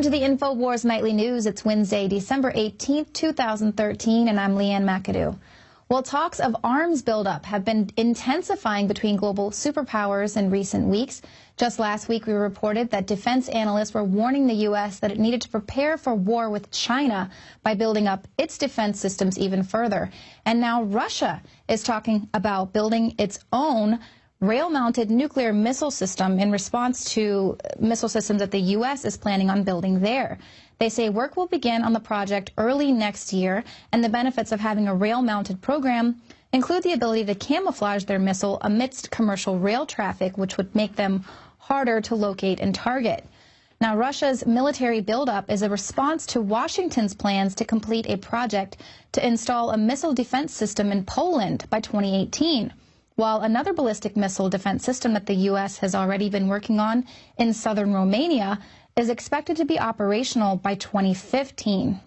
Welcome to the InfoWars Nightly News. It's Wednesday, December 18th, 2013, and I'm Leanne McAdoo. Well, talks of arms buildup have been intensifying between global superpowers in recent weeks. Just last week, we reported that defense analysts were warning the U.S. that it needed to prepare for war with China by building up its defense systems even further. And now Russia is talking about building its own rail-mounted nuclear missile system in response to missile systems that the U.S. is planning on building there. They say work will begin on the project early next year, and the benefits of having a rail-mounted program include the ability to camouflage their missile amidst commercial rail traffic, which would make them harder to locate and target. Now, Russia's military buildup is a response to Washington's plans to complete a project to install a missile defense system in Poland by 2018. While another ballistic missile defense system that the U.S. has already been working on in southern Romania is expected to be operational by 2015.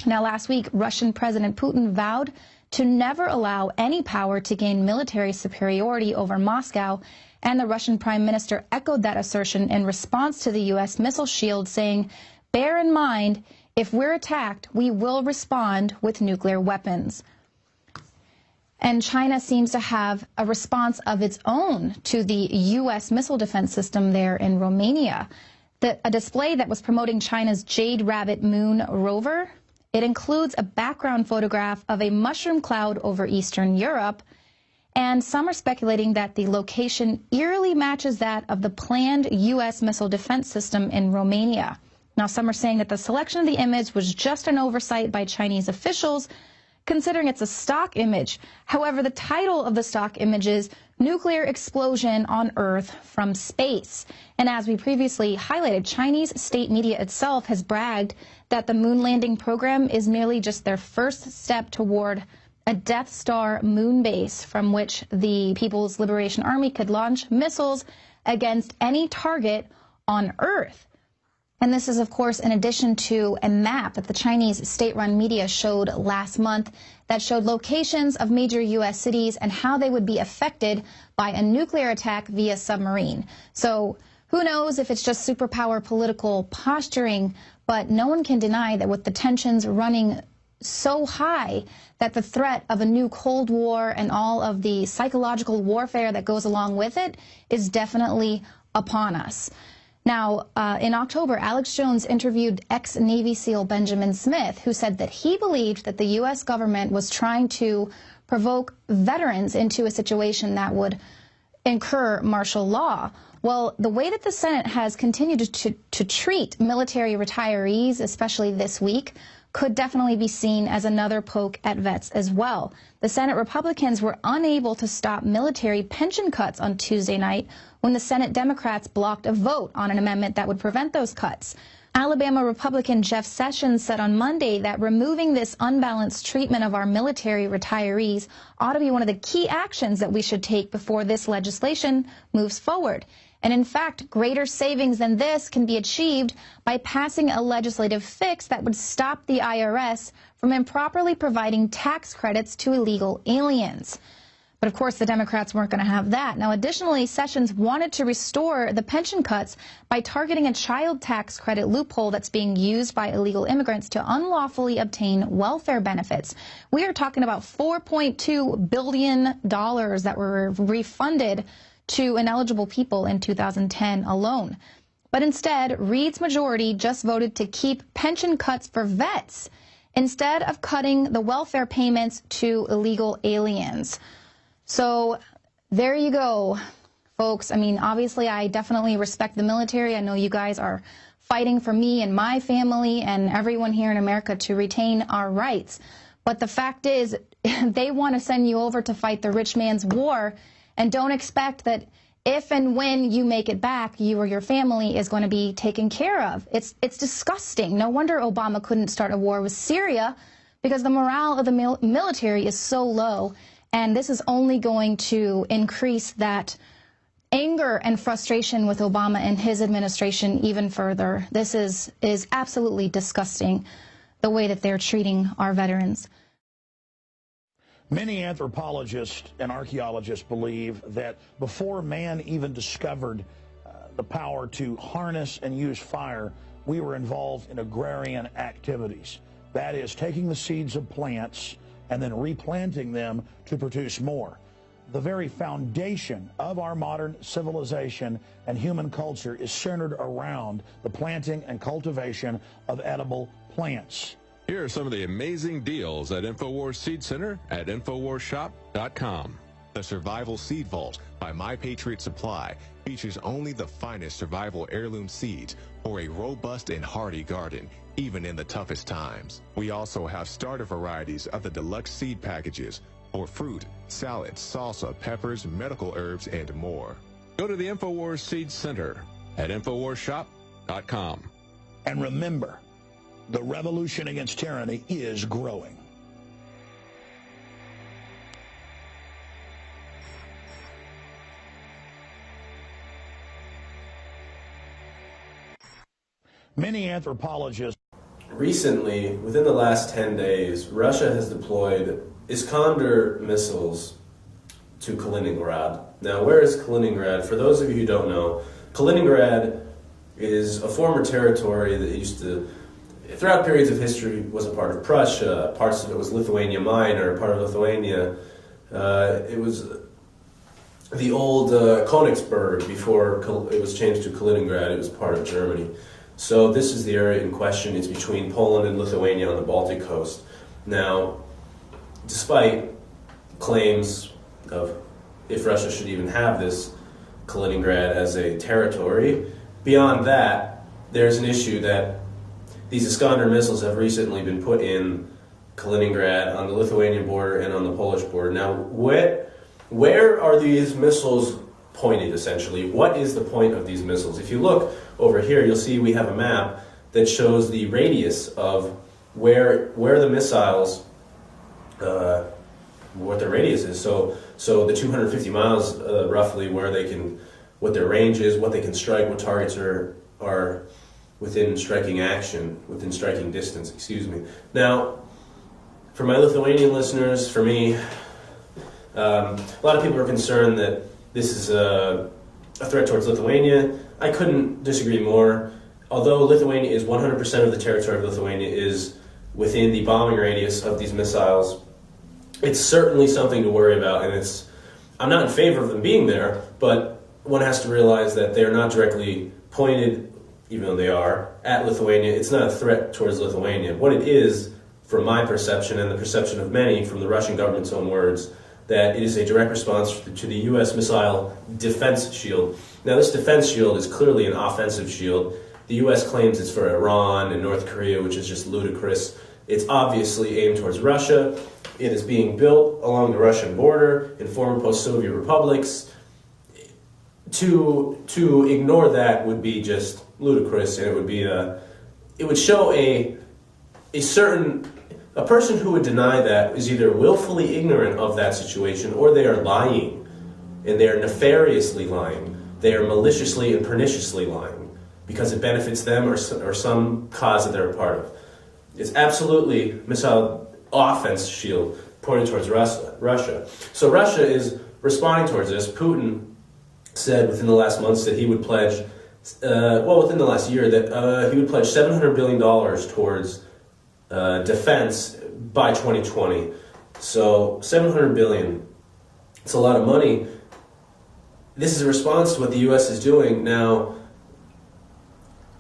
Now, last week, Russian President Putin vowed to never allow any power to gain military superiority over Moscow, and the Russian Prime Minister echoed that assertion in response to the U.S. missile shield, saying, "Bear in mind, if we're attacked, we will respond with nuclear weapons." And China seems to have a response of its own to the U.S. missile defense system there in Romania. A display that was promoting China's Jade Rabbit Moon rover. It includes a background photograph of a mushroom cloud over Eastern Europe, and some are speculating that the location eerily matches that of the planned U.S. missile defense system in Romania. Now, some are saying that the selection of the image was just an oversight by Chinese officials, considering it's a stock image. However, the title of the stock image is Nuclear Explosion on Earth from Space. And as we previously highlighted, Chinese state media itself has bragged that the moon landing program is merely just their first step toward a Death Star moon base from which the People's Liberation Army could launch missiles against any target on Earth. And this is, of course, in addition to a map that the Chinese state-run media showed last month that showed locations of major U.S. cities and how they would be affected by a nuclear attack via submarine. So who knows if it's just superpower political posturing, but no one can deny that with the tensions running so high that the threat of a new Cold War and all of the psychological warfare that goes along with it is definitely upon us. Now, in October, Alex Jones interviewed ex-Navy SEAL Benjamin Smith, who said that he believed that the U.S. government was trying to provoke veterans into a situation that would incur martial law. Well, the way that the Senate has continued to treat military retirees, especially this week, could definitely be seen as another poke at vets as well. The Senate Republicans were unable to stop military pension cuts on Tuesday night when the Senate Democrats blocked a vote on an amendment that would prevent those cuts. Alabama Republican Jeff Sessions said on Monday that removing this unbalanced treatment of our military retirees ought to be one of the key actions that we should take before this legislation moves forward. And in fact, greater savings than this can be achieved by passing a legislative fix that would stop the IRS from improperly providing tax credits to illegal aliens. But of course, the Democrats weren't going to have that. Now, additionally, Sessions wanted to restore the pension cuts by targeting a child tax credit loophole that's being used by illegal immigrants to unlawfully obtain welfare benefits. We are talking about $4.2 billion that were refunded to ineligible people in 2010 alone. But instead, Reid's majority just voted to keep pension cuts for vets instead of cutting the welfare payments to illegal aliens. So there you go, folks. I mean, obviously, I definitely respect the military. I know you guys are fighting for me and my family and everyone here in America to retain our rights. But the fact is, they want to send you over to fight the rich man's war, and don't expect that if and when you make it back, you or your family is going to be taken care of. It's disgusting. No wonder Obama couldn't start a war with Syria, because the morale of the military is so low. And this is only going to increase that anger and frustration with Obama and his administration even further. This is absolutely disgusting, the way that they're treating our veterans. Many anthropologists and archaeologists believe that before man even discovered the power to harness and use fire, we were involved in agrarian activities. That is, taking the seeds of plants and then replanting them to produce more. The very foundation of our modern civilization and human culture is centered around the planting and cultivation of edible plants. Here are some of the amazing deals at InfoWars Seed Center at InfoWarsShop.com. The Survival Seed Vault by My Patriot Supply features only the finest survival heirloom seeds for a robust and hardy garden, even in the toughest times. We also have starter varieties of the deluxe seed packages for fruit, salads, salsa, peppers, medical herbs, and more. Go to the InfoWars Seed Center at InfoWarsShop.com. And remember, the revolution against tyranny is growing. Many anthropologists. Recently, within the last 10 days, Russia has deployed Iskander missiles to Kaliningrad. Now, where is Kaliningrad? For those of you who don't know, Kaliningrad is a former territory that used to, throughout periods of history, was a part of Prussia. Parts of it was Lithuania Minor, part of Lithuania. It was the old Königsberg before it was changed to Kaliningrad. It was part of Germany. So this is the area in question. It's between Poland and Lithuania on the Baltic coast. Now, despite claims of if Russia should even have this Kaliningrad as a territory, beyond that, there's an issue that these Iskander missiles have recently been put in Kaliningrad on the Lithuanian border and on the Polish border. Now, where are these missiles pointed, essentially? What is the point of these missiles? If you look over here, you'll see we have a map that shows the radius of where the missiles, what their radius is. So the 250 miles, roughly, where they can, what their range is, what they can strike, what targets are within striking action, within striking distance, excuse me. Now, for my Lithuanian listeners, for me, a lot of people are concerned that this is a threat towards Lithuania. I couldn't disagree more. Although Lithuania is 100% of the territory of Lithuania is within the bombing radius of these missiles, it's certainly something to worry about, and I'm not in favor of them being there, but one has to realize that they're not directly pointed, even though they are, at Lithuania. It's not a threat towards Lithuania. What it is, from my perception and the perception of many from the Russian government's own words, that it is a direct response to the U.S. missile defense shield. Now, this defense shield is clearly an offensive shield. The U.S. claims it's for Iran and North Korea, which is just ludicrous. It's obviously aimed towards Russia. It is being built along the Russian border in former post-Soviet republics. To ignore that would be just ludicrous, and it would show a person who would deny that is either willfully ignorant of that situation, or they are lying, and they are nefariously lying. They are maliciously and perniciously lying because it benefits them or some cause that they're a part of. It's absolutely missile offense shield pointed towards Russia. So Russia is responding towards this. Putin said within the last months that he would pledge, within the last year, that he would pledge $700 billion towards defense by 2020. So $700 billion. It's a lot of money. This is a response to what the U.S. is doing. Now,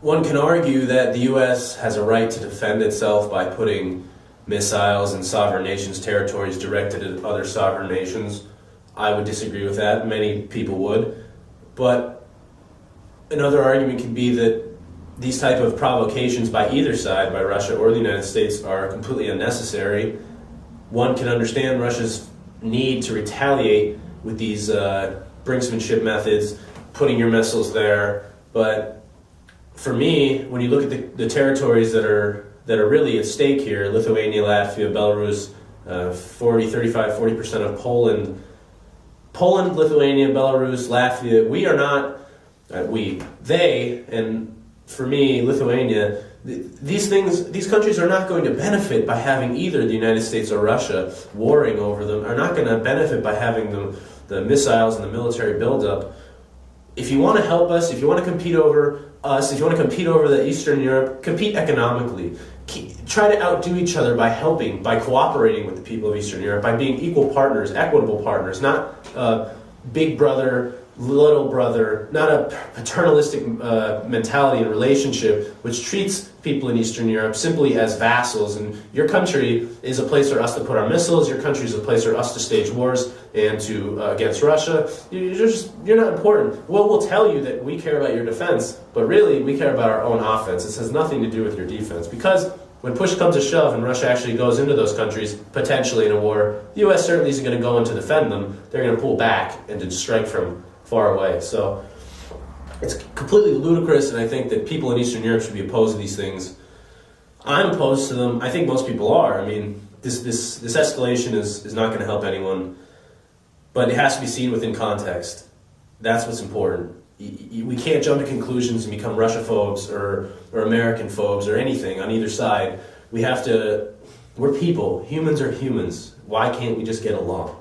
one can argue that the U.S. has a right to defend itself by putting missiles in sovereign nations' territories directed at other sovereign nations. I would disagree with that. Many people would. But another argument could be that these type of provocations by either side, by Russia or the United States, are completely unnecessary. One can understand Russia's need to retaliate with these brinksmanship methods, putting your missiles there. But for me, when you look at the territories that are really at stake here, Lithuania, Latvia, Belarus, 40% of Poland, Lithuania, Belarus, Latvia, we are not, they, and for me, Lithuania, these countries are not going to benefit by having either the United States or Russia warring over them, are not going to benefit by having the missiles and the military buildup. if you want to help us, if you want to compete over us, if you want to compete over the Eastern Europe, compete economically. Try to outdo each other by helping, by cooperating with the people of Eastern Europe, by being equal partners, equitable partners, not big brother, little brother, not a paternalistic mentality and relationship which treats people in Eastern Europe simply as vassals. And your country is a place for us to put our missiles. Your country is a place for us to stage wars and to against Russia. You're not important. Well, we'll tell you that we care about your defense, but really we care about our own offense. This has nothing to do with your defense, because when push comes to shove and Russia actually goes into those countries, potentially in a war, the U.S. certainly isn't going to go in to defend them. They're going to pull back and to strike from far away. So it's completely ludicrous, and I think that people in Eastern Europe should be opposed to these things. I'm opposed to them. I think most people are. I mean, this escalation is not going to help anyone, but it has to be seen within context. That's what's important. We can't jump to conclusions and become Russia-phobes or American-phobes or anything on either side. We have to, we're people. Humans are humans. Why can't we just get along?